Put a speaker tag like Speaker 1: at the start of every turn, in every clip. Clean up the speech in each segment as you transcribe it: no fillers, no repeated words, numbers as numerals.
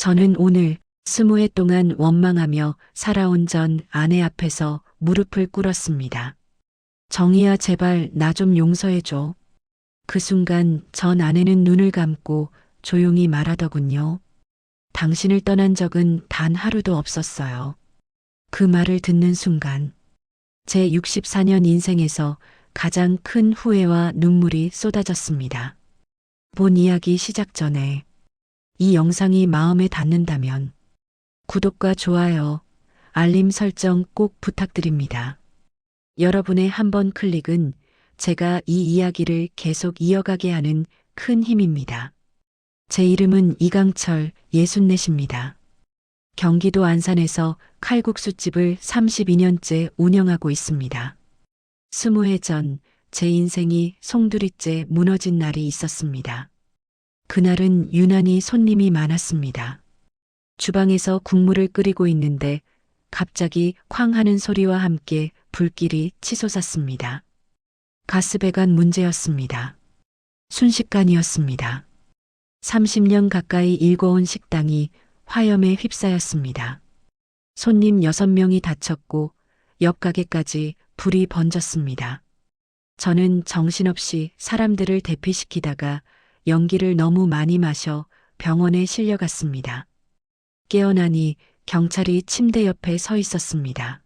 Speaker 1: 저는 오늘 20해 동안 원망하며 살아온 전 아내 앞에서 무릎을 꿇었습니다. 정희야, 제발 나 좀 용서해줘. 그 순간 전 아내는 눈을 감고 조용히 말하더군요. 당신을 떠난 적은 단 하루도 없었어요. 그 말을 듣는 순간 제 64년 인생에서 가장 큰 후회와 눈물이 쏟아졌습니다. 본 이야기 시작 전에 이 영상이 마음에 닿는다면 구독과 좋아요, 알림 설정 꼭 부탁드립니다. 여러분의 한 번 클릭은 제가 이 이야기를 계속 이어가게 하는 큰 힘입니다. 제 이름은 이강철 64입니다. 경기도 안산에서 칼국수집을 32년째 운영하고 있습니다. 20해 전 제 인생이 송두리째 무너진 날이 있었습니다. 그날은 유난히 손님이 많았습니다. 주방에서 국물을 끓이고 있는데 갑자기 쾅 하는 소리와 함께 불길이 치솟았습니다. 가스배관 문제였습니다. 순식간이었습니다. 30년 가까이 일궈온 식당이 화염에 휩싸였습니다. 손님 6명이 다쳤고 옆 가게까지 불이 번졌습니다. 저는 정신없이 사람들을 대피시키다가 연기를 너무 많이 마셔 병원에 실려갔습니다. 깨어나니 경찰이 침대 옆에 서 있었습니다.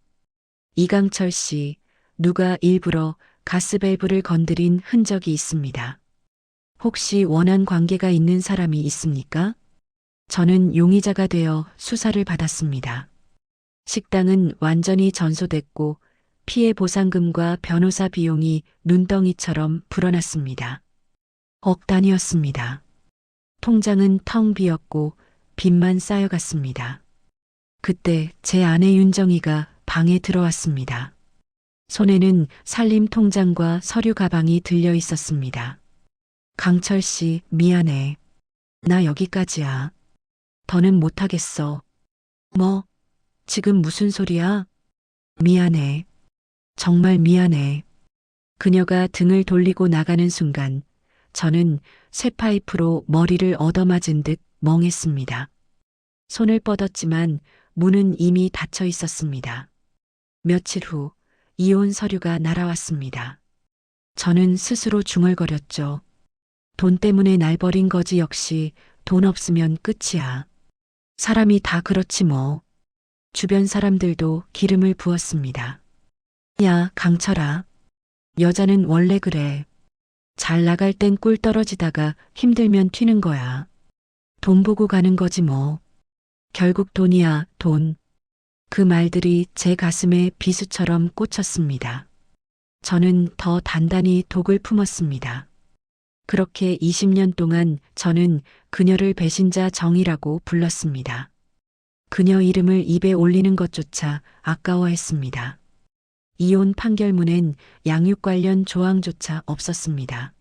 Speaker 1: 이강철 씨, 누가 일부러 가스밸브를 건드린 흔적이 있습니다. 혹시 원한 관계가 있는 사람이 있습니까? 저는 용의자가 되어 수사를 받았습니다. 식당은 완전히 전소됐고 피해 보상금과 변호사 비용이 눈덩이처럼 불어났습니다. 억 단위였습니다. 통장은 텅 비었고 빚만 쌓여갔습니다. 그때 제 아내 윤정이가 방에 들어왔습니다. 손에는 살림 통장과 서류 가방이 들려 있었습니다. 강철 씨, 미안해. 나 여기까지야. 더는 못하겠어. 뭐? 지금 무슨 소리야? 미안해. 정말 미안해. 그녀가 등을 돌리고 나가는 순간 저는 쇠파이프로 머리를 얻어맞은 듯 멍했습니다. 손을 뻗었지만 문은 이미 닫혀 있었습니다. 며칠 후 이혼 서류가 날아왔습니다. 저는 스스로 중얼거렸죠. 돈 때문에 날 버린 거지. 역시 돈 없으면 끝이야. 사람이 다 그렇지 뭐. 주변 사람들도 기름을 부었습니다. 야, 강철아. 여자는 원래 그래. 잘 나갈 땐 꿀 떨어지다가 힘들면 튀는 거야. 돈 보고 가는 거지 뭐. 결국 돈이야, 돈. 그 말들이 제 가슴에 비수처럼 꽂혔습니다. 저는 더 단단히 독을 품었습니다. 그렇게 20년 동안 저는 그녀를 배신자 정이라고 불렀습니다. 그녀 이름을 입에 올리는 것조차 아까워했습니다. 이혼 판결문엔 양육 관련 조항조차 없었습니다.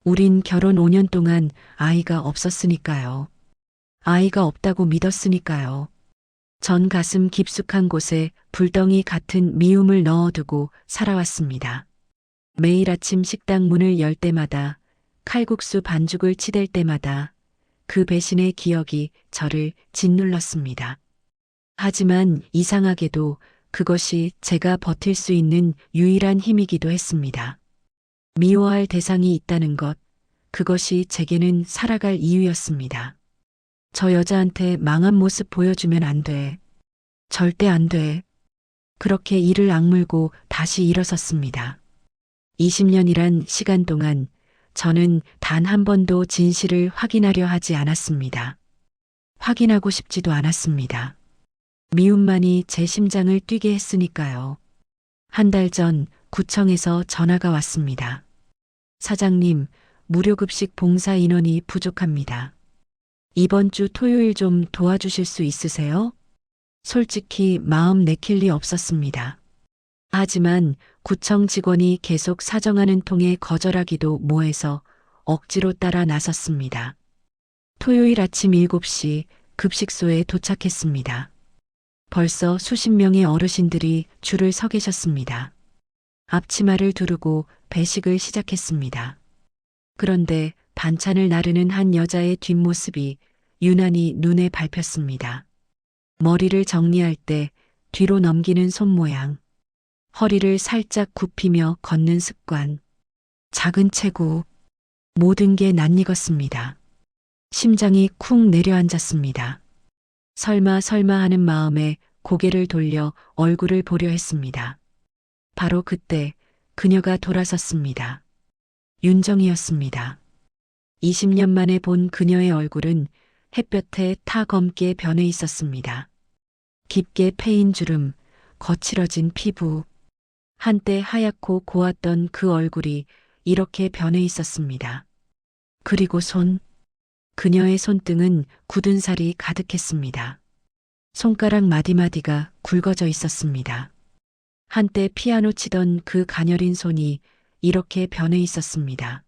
Speaker 1: 우린 결혼 5년 동안 아이가 없었으니까요. 아이가 없다고 믿었으니까요. 전 가슴 깊숙한 곳에 불덩이 같은 미움을 넣어두고 살아왔습니다. 매일 아침 식당 문을 열 때마다, 칼국수 반죽을 치댈 때마다 그 배신의 기억이 저를 짓눌렀습니다. 하지만 이상하게도 그것이 제가 버틸 수 있는 유일한 힘이기도 했습니다. 미워할 대상이 있다는 것, 그것이 제게는 살아갈 이유였습니다. 저 여자한테 망한 모습 보여주면 안 돼. 절대 안 돼. 그렇게 이를 악물고 다시 일어섰습니다. 20년이란 시간 동안 저는 단 한 번도 진실을 확인하려 하지 않았습니다. 확인하고 싶지도 않았습니다. 미움만이 제 심장을 뛰게 했으니까요. 한 달 전 구청에서 전화가 왔습니다. 사장님, 무료급식 봉사 인원이 부족합니다. 이번 주 토요일 좀 도와주실 수 있으세요? 솔직히 마음 내킬 리 없었습니다. 하지만 구청 직원이 계속 사정하는 통에 거절하기도 뭐해서 억지로 따라 나섰습니다. 토요일 아침 7시 급식소에 도착했습니다. 벌써 수십 명의 어르신들이 줄을 서 계셨습니다. 앞치마를 두르고 배식을 시작했습니다. 그런데 반찬을 나르는 한 여자의 뒷모습이 유난히 눈에 밟혔습니다. 머리를 정리할 때 뒤로 넘기는 손 모양, 허리를 살짝 굽히며 걷는 습관, 작은 체구, 모든 게 낯익었습니다. 심장이 쿵 내려앉았습니다. 설마 하는 마음에 고개를 돌려 얼굴을 보려 했습니다. 바로 그때 그녀가 돌아섰습니다. 윤정이었습니다. 20년 만에 본 그녀의 얼굴은 햇볕에 타 검게 변해 있었습니다. 깊게 패인 주름, 거칠어진 피부, 한때 하얗고 고왔던 그 얼굴이 이렇게 변해 있었습니다. 그리고 그녀의 손등은 굳은 살이 가득했습니다. 손가락 마디마디가 굵어져 있었습니다. 한때 피아노 치던 그 가녀린 손이 이렇게 변해 있었습니다.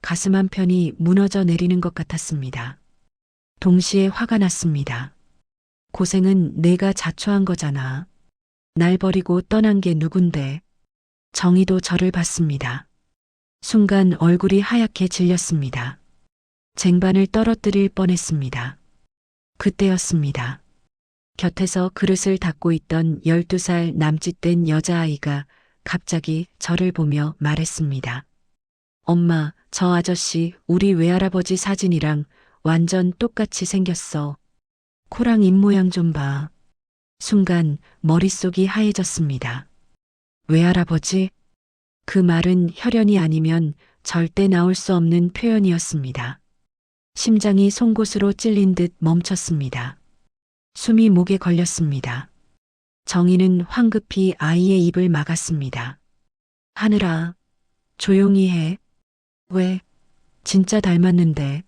Speaker 1: 가슴 한편이 무너져 내리는 것 같았습니다. 동시에 화가 났습니다. 고생은 내가 자초한 거잖아. 날 버리고 떠난 게 누군데. 정의도 저를 봤습니다. 순간 얼굴이 하얗게 질렸습니다. 쟁반을 떨어뜨릴 뻔했습니다. 그때였습니다. 곁에서 그릇을 닦고 있던 12살 남짓된 여자아이가 갑자기 저를 보며 말했습니다. 엄마, 저 아저씨 우리 외할아버지 사진이랑 완전 똑같이 생겼어. 코랑 입모양 좀 봐. 순간 머릿속이 하얘졌습니다. 외할아버지? 그 말은 혈연이 아니면 절대 나올 수 없는 표현이었습니다. 심장이 송곳으로 찔린 듯 멈췄습니다. 숨이 목에 걸렸습니다. 정희는 황급히 아이의 입을 막았습니다. 하늘아, 조용히 해. 왜? 진짜 닮았는데.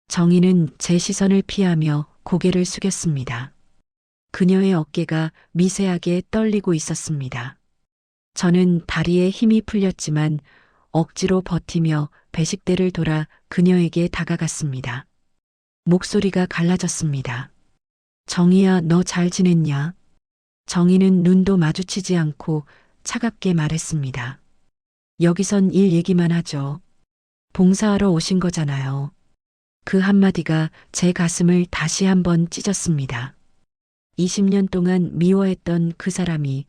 Speaker 1: 정희는 제 시선을 피하며 고개를 숙였습니다. 그녀의 어깨가 미세하게 떨리고 있었습니다. 저는 다리에 힘이 풀렸지만 억지로 버티며 배식대를 돌아 그녀에게 다가갔습니다. 목소리가 갈라졌습니다. 정희야, 너 잘 지냈냐? 정희는 눈도 마주치지 않고 차갑게 말했습니다. 여기선 일 얘기만 하죠. 봉사하러 오신 거잖아요. 그 한마디가 제 가슴을 다시 한번 찢었습니다. 20년 동안 미워했던 그 사람이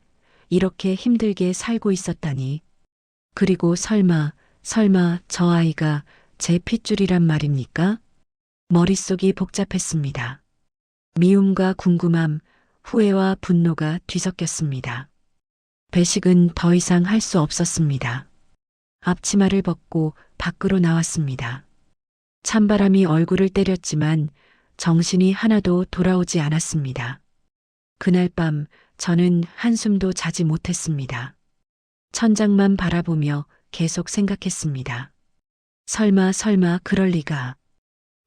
Speaker 1: 이렇게 힘들게 살고 있었다니. 그리고 설마 저 아이가 제 핏줄이란 말입니까? 머릿속이 복잡했습니다. 미움과 궁금함, 후회와 분노가 뒤섞였습니다. 배식은 더 이상 할 수 없었습니다. 앞치마를 벗고 밖으로 나왔습니다. 찬바람이 얼굴을 때렸지만 정신이 하나도 돌아오지 않았습니다. 그날 밤 저는 한숨도 자지 못했습니다. 천장만 바라보며 계속 생각했습니다. 설마 그럴 리가.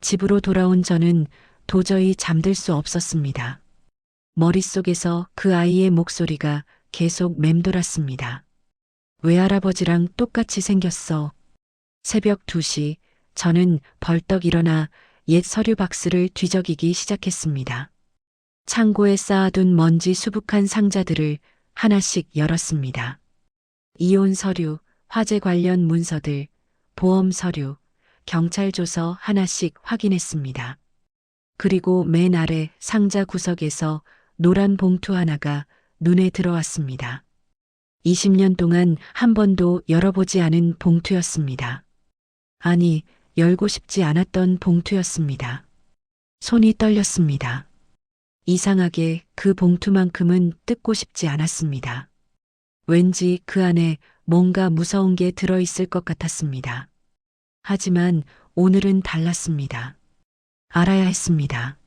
Speaker 1: 집으로 돌아온 저는 도저히 잠들 수 없었습니다. 머릿속에서 그 아이의 목소리가 계속 맴돌았습니다. 외할아버지랑 똑같이 생겼어. 새벽 2시 저는 벌떡 일어나 옛 서류 박스를 뒤적이기 시작했습니다. 창고에 쌓아둔 먼지 수북한 상자들을 하나씩 열었습니다. 이혼 서류, 화재 관련 문서들, 보험 서류, 경찰 조서 하나씩 확인했습니다. 그리고 맨 아래 상자 구석에서 노란 봉투 하나가 눈에 들어왔습니다. 20년 동안 한 번도 열어보지 않은 봉투였습니다. 아니, 열고 싶지 않았던 봉투였습니다. 손이 떨렸습니다. 이상하게 그 봉투만큼은 뜯고 싶지 않았습니다. 왠지 그 안에 뭔가 무서운 게 들어있을 것 같았습니다. 하지만 오늘은 달랐습니다. 알아야 했습니다.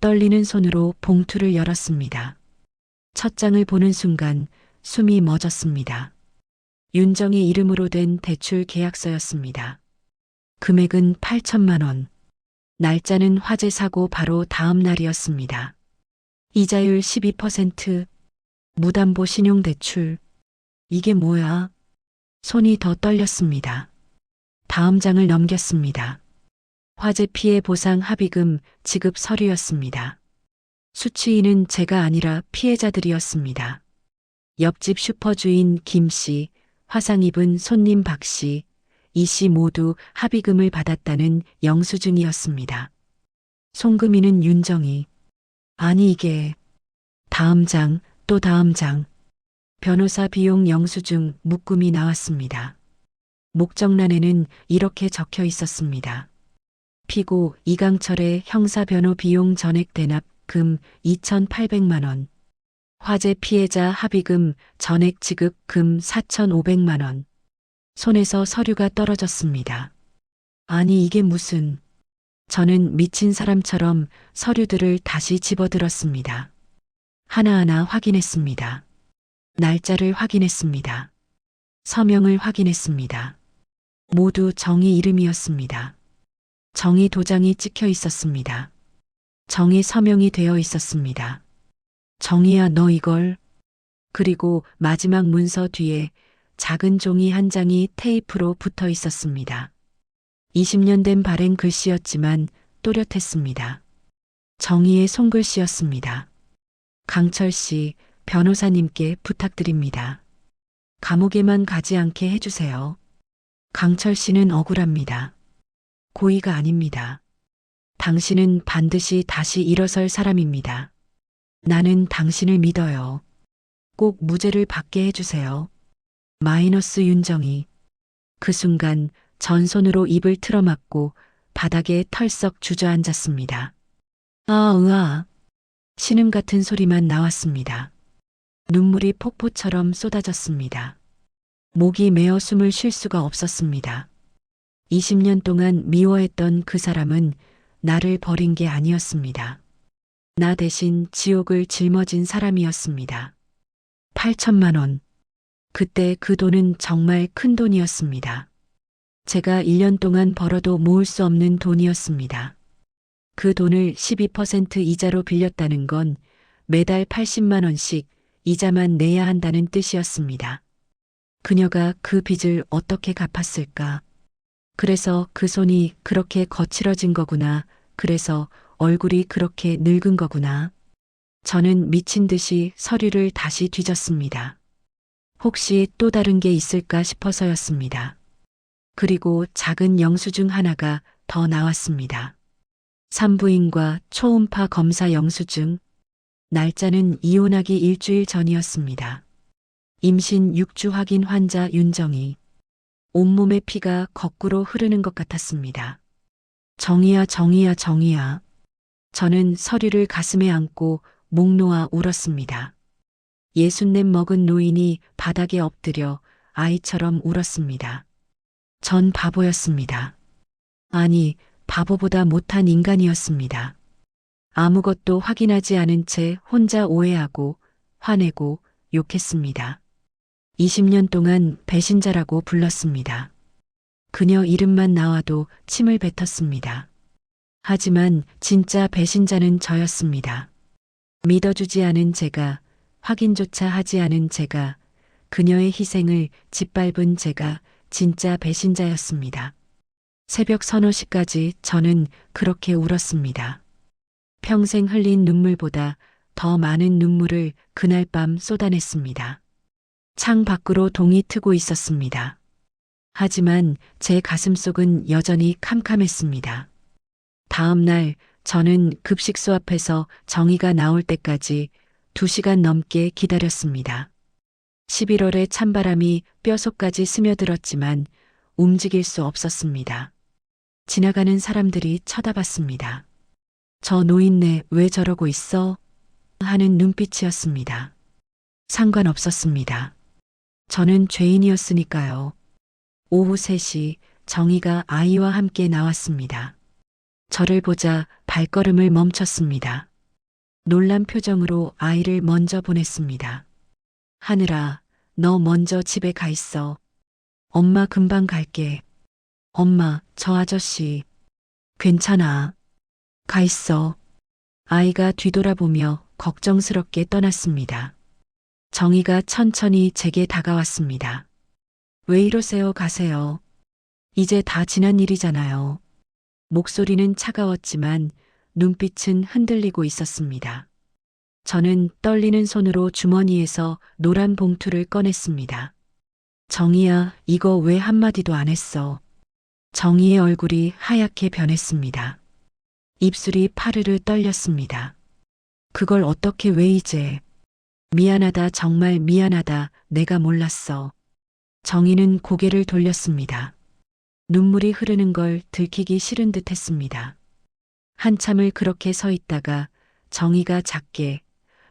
Speaker 1: 떨리는 손으로 봉투를 열었습니다. 첫 장을 보는 순간 숨이 멎었습니다. 윤정의 이름으로 된 대출 계약서였습니다. 금액은 8천만 원. 날짜는 화재 사고 바로 다음 날이었습니다. 이자율 12%, 무담보 신용대출. 이게 뭐야? 손이 더 떨렸습니다. 다음 장을 넘겼습니다. 화재 피해 보상 합의금 지급 서류였습니다. 수취인은 제가 아니라 피해자들이었습니다. 옆집 슈퍼 주인 김 씨, 화상 입은 손님 박 씨, 이 씨 모두 합의금을 받았다는 영수증이었습니다. 송금이는 윤정이. 아니 이게. 다음 장, 또 다음 장. 변호사 비용 영수증 묶음이 나왔습니다. 목적란에는 이렇게 적혀 있었습니다. 피고 이강철의 형사변호 비용 전액 대납 금 2,800만 원. 화재 피해자 합의금 전액 지급 금 4,500만 원. 손에서 서류가 떨어졌습니다. 아니 이게 무슨. 저는 미친 사람처럼 서류들을 다시 집어들었습니다. 하나하나 확인했습니다. 날짜를 확인했습니다. 서명을 확인했습니다. 모두 정의 이름이었습니다. 정의 도장이 찍혀 있었습니다. 정의 서명이 되어 있었습니다. 정의야 너 이걸. 그리고 마지막 문서 뒤에 작은 종이 한 장이 테이프로 붙어 있었습니다. 20년 된 발행 글씨였지만 또렷했습니다. 정의의 손글씨였습니다. 강철 씨, 변호사님께 부탁드립니다. 감옥에만 가지 않게 해주세요. 강철 씨는 억울합니다. 고의가 아닙니다. 당신은 반드시 다시 일어설 사람입니다. 나는 당신을 믿어요. 꼭 무죄를 받게 해주세요. 마이너스 윤정이. 그 순간 전손으로 입을 틀어막고 바닥에 털썩 주저앉았습니다. 으아. 신음 같은 소리만 나왔습니다. 눈물이 폭포처럼 쏟아졌습니다. 목이 메어 숨을 쉴 수가 없었습니다. 20년 동안 미워했던 그 사람은 나를 버린 게 아니었습니다. 나 대신 지옥을 짊어진 사람이었습니다. 8천만 원. 그때 그 돈은 정말 큰 돈이었습니다. 제가 1년 동안 벌어도 모을 수 없는 돈이었습니다. 그 돈을 12% 이자로 빌렸다는 건 매달 80만 원씩 이자만 내야 한다는 뜻이었습니다. 그녀가 그 빚을 어떻게 갚았을까? 그래서 그 손이 그렇게 거칠어진 거구나. 그래서 얼굴이 그렇게 늙은 거구나. 저는 미친 듯이 서류를 다시 뒤졌습니다. 혹시 또 다른 게 있을까 싶어서였습니다. 그리고 작은 영수증 하나가 더 나왔습니다. 산부인과 초음파 검사 영수증. 날짜는 이혼하기 일주일 전이었습니다. 임신 6주 확인 환자 윤정이. 온몸의 피가 거꾸로 흐르는 것 같았습니다. 정의야, 정의야, 정의야. 저는 서류를 가슴에 안고 목 놓아 울었습니다. 64 먹은 노인이 바닥에 엎드려 아이처럼 울었습니다. 전 바보였습니다. 아니, 바보보다 못한 인간이었습니다. 아무것도 확인하지 않은 채 혼자 오해하고 화내고 욕했습니다. 20년 동안 배신자라고 불렀습니다. 그녀 이름만 나와도 침을 뱉었습니다. 하지만 진짜 배신자는 저였습니다. 믿어주지 않은 제가, 확인조차 하지 않은 제가, 그녀의 희생을 짓밟은 제가 진짜 배신자였습니다. 새벽 서너 시까지 저는 그렇게 울었습니다. 평생 흘린 눈물보다 더 많은 눈물을 그날 밤 쏟아냈습니다. 창 밖으로 동이 트고 있었습니다. 하지만 제 가슴속은 여전히 캄캄했습니다. 다음 날 저는 급식소 앞에서 정의가 나올 때까지 2시간 넘게 기다렸습니다. 11월의 찬바람이 뼈속까지 스며들었지만 움직일 수 없었습니다. 지나가는 사람들이 쳐다봤습니다. 저 노인네 왜 저러고 있어? 하는 눈빛이었습니다. 상관없었습니다. 저는 죄인이었으니까요. 오후 3시 정의가 아이와 함께 나왔습니다. 저를 보자 발걸음을 멈췄습니다. 놀란 표정으로 아이를 먼저 보냈습니다. 하늘아, 너 먼저 집에 가 있어. 엄마 금방 갈게. 엄마, 저 아저씨. 괜찮아. 가 있어. 아이가 뒤돌아보며 걱정스럽게 떠났습니다. 정의가 천천히 제게 다가왔습니다. 왜 이러세요? 가세요. 이제 다 지난 일이잖아요. 목소리는 차가웠지만 눈빛은 흔들리고 있었습니다. 저는 떨리는 손으로 주머니에서 노란 봉투를 꺼냈습니다. 정의야, 이거 왜 한마디도 안 했어? 정의의 얼굴이 하얗게 변했습니다. 입술이 파르르 떨렸습니다. 그걸 어떻게 왜 이제? 미안하다, 정말 미안하다, 내가 몰랐어. 정희는 고개를 돌렸습니다. 눈물이 흐르는 걸 들키기 싫은 듯 했습니다. 한참을 그렇게 서 있다가 정희가 작게,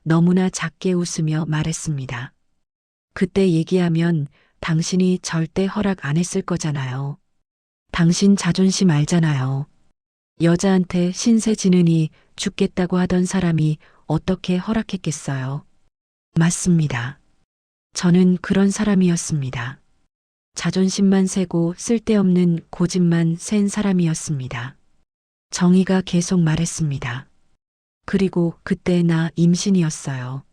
Speaker 1: 너무나 작게 웃으며 말했습니다. 그때 얘기하면 당신이 절대 허락 안 했을 거잖아요. 당신 자존심 알잖아요. 여자한테 신세 지느니 죽겠다고 하던 사람이 어떻게 허락했겠어요? 맞습니다. 저는 그런 사람이었습니다. 자존심만 세고 쓸데없는 고집만 센 사람이었습니다. 정희가 계속 말했습니다. 그리고 그때 나 임신이었어요.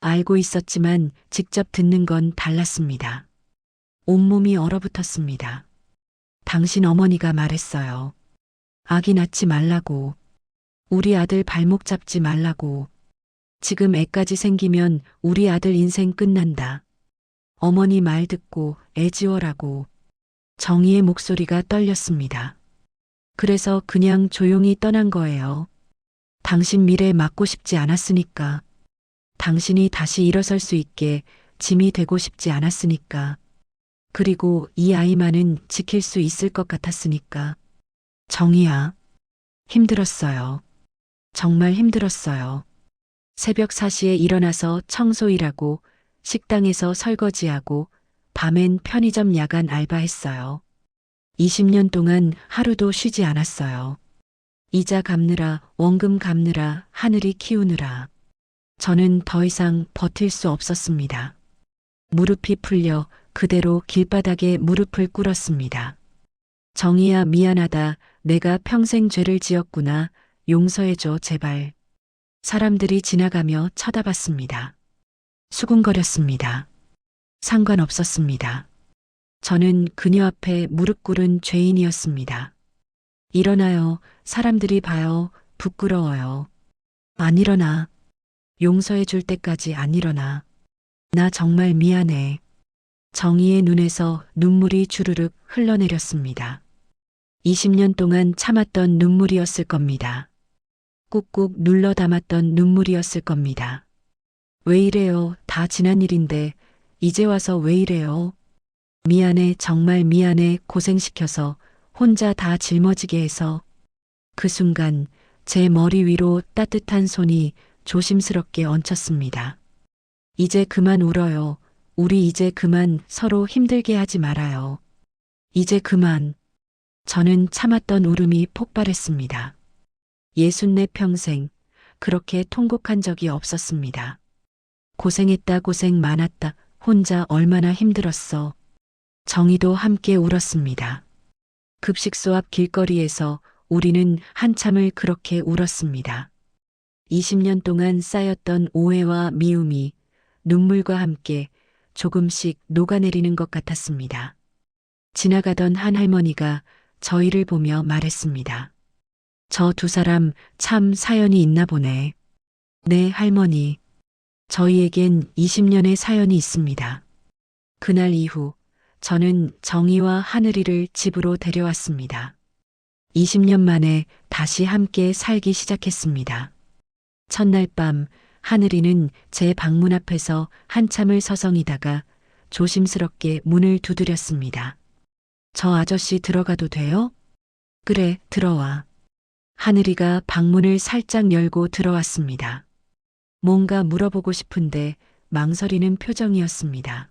Speaker 1: 알고 있었지만 직접 듣는 건 달랐습니다. 온몸이 얼어붙었습니다. 당신 어머니가 말했어요. 아기 낳지 말라고. 우리 아들 발목 잡지 말라고. 지금 애까지 생기면 우리 아들 인생 끝난다. 어머니 말 듣고 애 지워라고. 정희의 목소리가 떨렸습니다. 그래서 그냥 조용히 떠난 거예요. 당신 미래 맡고 싶지 않았으니까. 당신이 다시 일어설 수 있게 짐이 되고 싶지 않았으니까. 그리고 이 아이만은 지킬 수 있을 것 같았으니까. 정희야. 힘들었어요. 정말 힘들었어요. 새벽 4시에 일어나서 청소일하고 식당에서 설거지하고 밤엔 편의점 야간 알바했어요. 20년 동안 하루도 쉬지 않았어요. 이자 갚느라, 원금 갚느라, 하늘이 키우느라. 저는 더 이상 버틸 수 없었습니다. 무릎이 풀려 그대로 길바닥에 무릎을 꿇었습니다. 정희야, 미안하다. 내가 평생 죄를 지었구나. 용서해줘, 제발. 사람들이 지나가며 쳐다봤습니다. 수군거렸습니다. 상관없었습니다. 저는 그녀 앞에 무릎 꿇은 죄인이었습니다. 일어나요. 사람들이 봐요. 부끄러워요. 안 일어나. 용서해 줄 때까지 안 일어나. 나 정말 미안해. 정희의 눈에서 눈물이 주르륵 흘러내렸습니다. 20년 동안 참았던 눈물이었을 겁니다. 꾹꾹 눌러 담았던 눈물이었을 겁니다. 왜 이래요? 다 지난 일인데 이제 와서 왜 이래요? 미안해, 정말 미안해. 고생시켜서 혼자 다 짊어지게 해서. 그 순간 제 머리 위로 따뜻한 손이 조심스럽게 얹혔습니다. 이제 그만 울어요. 우리 이제 그만 서로 힘들게 하지 말아요. 이제 그만. 저는 참았던 울음이 폭발했습니다. 64 평생 그렇게 통곡한 적이 없었습니다. 고생했다, 고생 많았다. 혼자 얼마나 힘들었어. 정희도 함께 울었습니다. 급식소 앞 길거리에서 우리는 한참을 그렇게 울었습니다. 20년 동안 쌓였던 오해와 미움이 눈물과 함께 조금씩 녹아내리는 것 같았습니다. 지나가던 한 할머니가 저희를 보며 말했습니다. 저 두 사람 참 사연이 있나 보네. 네, 할머니. 저희에겐 20년의 사연이 있습니다. 그날 이후 저는 정희와 하늘이를 집으로 데려왔습니다. 20년 만에 다시 함께 살기 시작했습니다. 첫날 밤 하늘이는 제 방문 앞에서 한참을 서성이다가 조심스럽게 문을 두드렸습니다. 저 아저씨 들어가도 돼요? 그래, 들어와. 하늘이가 방문을 살짝 열고 들어왔습니다. 뭔가 물어보고 싶은데 망설이는 표정이었습니다.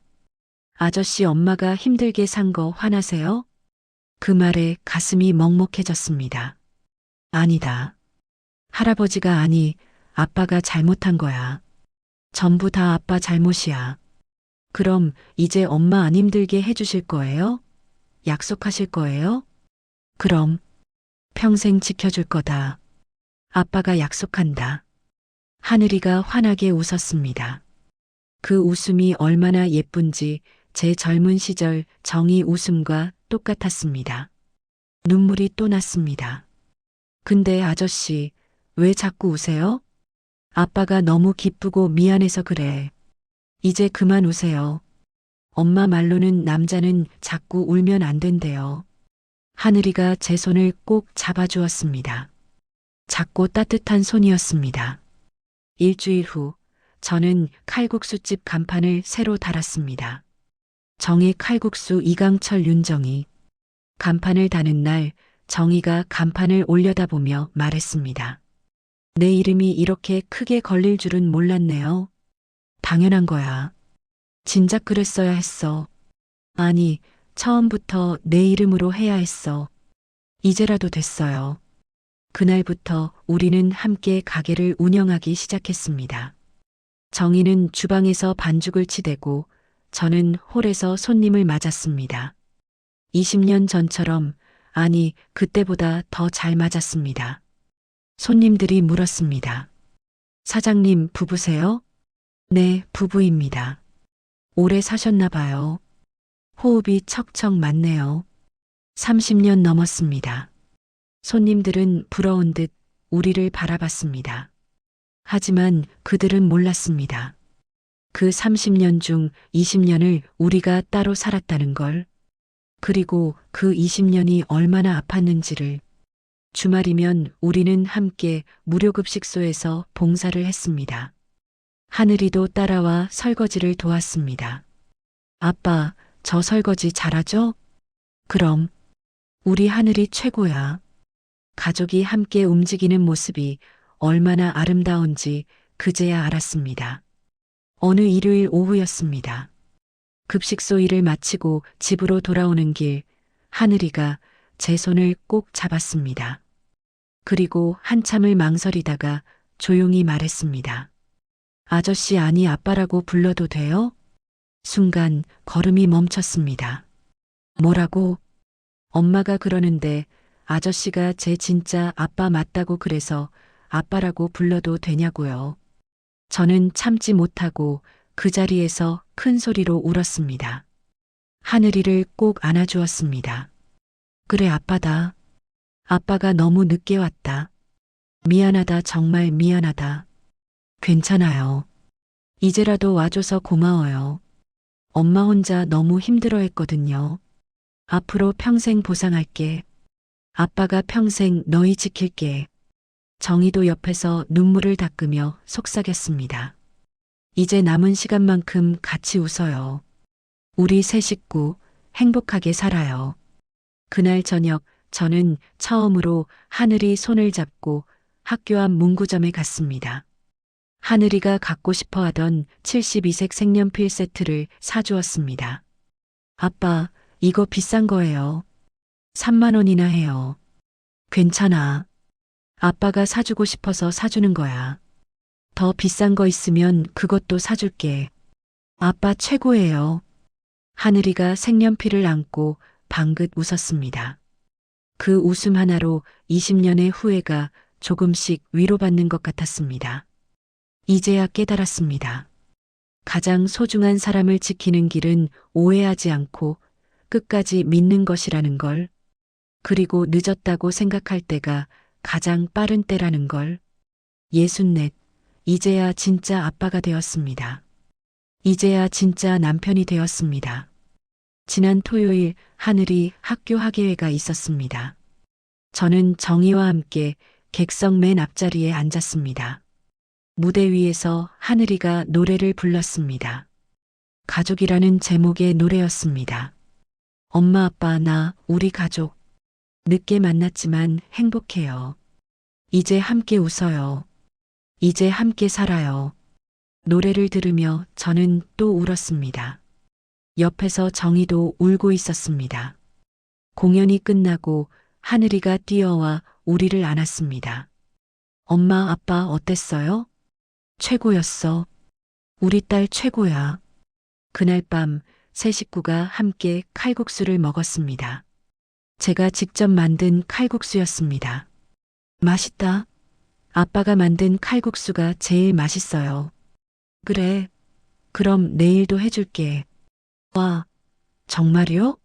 Speaker 1: 아저씨, 엄마가 힘들게 산 거 화나세요? 그 말에 가슴이 먹먹해졌습니다. 아니다. 할아버지가 아니, 아빠가 잘못한 거야. 전부 다 아빠 잘못이야. 그럼 이제 엄마 안 힘들게 해주실 거예요? 약속하실 거예요? 그럼 평생 지켜줄 거다. 아빠가 약속한다. 하늘이가 환하게 웃었습니다. 그 웃음이 얼마나 예쁜지 제 젊은 시절 정희 웃음과 똑같았습니다. 눈물이 또 났습니다. 근데 아저씨, 왜 자꾸 우세요? 아빠가 너무 기쁘고 미안해서 그래. 이제 그만 우세요. 엄마 말로는 남자는 자꾸 울면 안 된대요. 하늘이가 제 손을 꼭 잡아주었습니다. 작고 따뜻한 손이었습니다. 일주일 후 저는 칼국수집 간판을 새로 달았습니다. 정의 칼국수 이강철 윤정이. 간판을 다는 날 정의가 간판을 올려다보며 말했습니다. 내 이름이 이렇게 크게 걸릴 줄은 몰랐네요. 당연한 거야. 진작 그랬어야 했어. 아니, 처음부터 내 이름으로 해야 했어. 이제라도 됐어요. 그날부터 우리는 함께 가게를 운영하기 시작했습니다. 정희는 주방에서 반죽을 치대고 저는 홀에서 손님을 맞았습니다. 20년 전처럼, 아니, 그때보다 더 잘 맞았습니다. 손님들이 물었습니다. 사장님 부부세요? 네, 부부입니다. 오래 사셨나 봐요. 호흡이 척척 맞네요. 30년 넘었습니다. 손님들은 부러운 듯 우리를 바라봤습니다. 하지만 그들은 몰랐습니다. 그 30년 중 20년을 우리가 따로 살았다는 걸, 그리고 그 20년이 얼마나 아팠는지를. 주말이면 우리는 함께 무료급식소에서 봉사를 했습니다. 하늘이도 따라와 설거지를 도왔습니다. 아빠, 저 설거지 잘하죠? 그럼. 우리 하늘이 최고야. 가족이 함께 움직이는 모습이 얼마나 아름다운지 그제야 알았습니다. 어느 일요일 오후였습니다. 급식소 일을 마치고 집으로 돌아오는 길, 하늘이가 제 손을 꼭 잡았습니다. 그리고 한참을 망설이다가 조용히 말했습니다. 아저씨 아니 아빠라고 불러도 돼요? 순간 걸음이 멈췄습니다. 뭐라고? 엄마가 그러는데 아저씨가 제 진짜 아빠 맞다고 그래서 아빠라고 불러도 되냐고요. 저는 참지 못하고 그 자리에서 큰 소리로 울었습니다. 하늘이를 꼭 안아주었습니다. 그래 아빠다. 아빠가 너무 늦게 왔다. 미안하다 정말 미안하다. 괜찮아요. 이제라도 와줘서 고마워요. 엄마 혼자 너무 힘들어했거든요. 앞으로 평생 보상할게. 아빠가 평생 너희 지킬게. 정희도 옆에서 눈물을 닦으며 속삭였습니다. 이제 남은 시간만큼 같이 웃어요. 우리 세 식구 행복하게 살아요. 그날 저녁 저는 처음으로 하늘이 손을 잡고 학교 앞 문구점에 갔습니다. 하늘이가 갖고 싶어 하던 72색 색연필 세트를 사주었습니다. 아빠, 이거 비싼 거예요. 3만 원이나 해요. 괜찮아. 아빠가 사주고 싶어서 사주는 거야. 더 비싼 거 있으면 그것도 사줄게. 아빠 최고예요. 하늘이가 색연필을 안고 방긋 웃었습니다. 그 웃음 하나로 20년의 후회가 조금씩 위로받는 것 같았습니다. 이제야 깨달았습니다. 가장 소중한 사람을 지키는 길은 오해하지 않고 끝까지 믿는 것이라는 걸, 그리고 늦었다고 생각할 때가 가장 빠른 때라는 걸. 64, 이제야 진짜 아빠가 되었습니다. 이제야 진짜 남편이 되었습니다. 지난 토요일 하늘이 학교 학예회가 있었습니다. 저는 정희와 함께 객석 맨 앞자리에 앉았습니다. 무대 위에서 하늘이가 노래를 불렀습니다. 가족이라는 제목의 노래였습니다. 엄마, 아빠, 나, 우리 가족. 늦게 만났지만 행복해요. 이제 함께 웃어요. 이제 함께 살아요. 노래를 들으며 저는 또 울었습니다. 옆에서 정희도 울고 있었습니다. 공연이 끝나고 하늘이가 뛰어와 우리를 안았습니다. 엄마, 아빠 어땠어요? 최고였어. 우리 딸 최고야. 그날 밤 세 식구가 함께 칼국수를 먹었습니다. 제가 직접 만든 칼국수였습니다. 맛있다. 아빠가 만든 칼국수가 제일 맛있어요. 그래. 그럼 내일도 해줄게. 와, 정말요?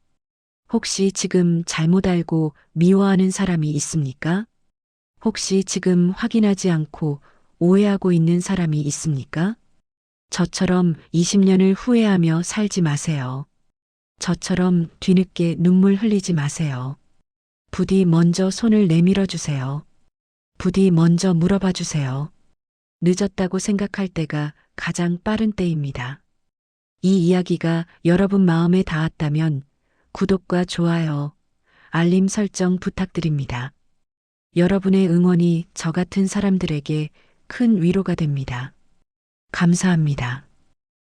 Speaker 1: 혹시 지금 잘못 알고 미워하는 사람이 있습니까? 혹시 지금 확인하지 않고 오해하고 있는 사람이 있습니까? 저처럼 20년을 후회하며 살지 마세요. 저처럼 뒤늦게 눈물 흘리지 마세요. 부디 먼저 손을 내밀어 주세요. 부디 먼저 물어봐 주세요. 늦었다고 생각할 때가 가장 빠른 때입니다. 이 이야기가 여러분 마음에 닿았다면 구독과 좋아요, 알림 설정 부탁드립니다. 여러분의 응원이 저 같은 사람들에게 큰 위로가 됩니다. 감사합니다.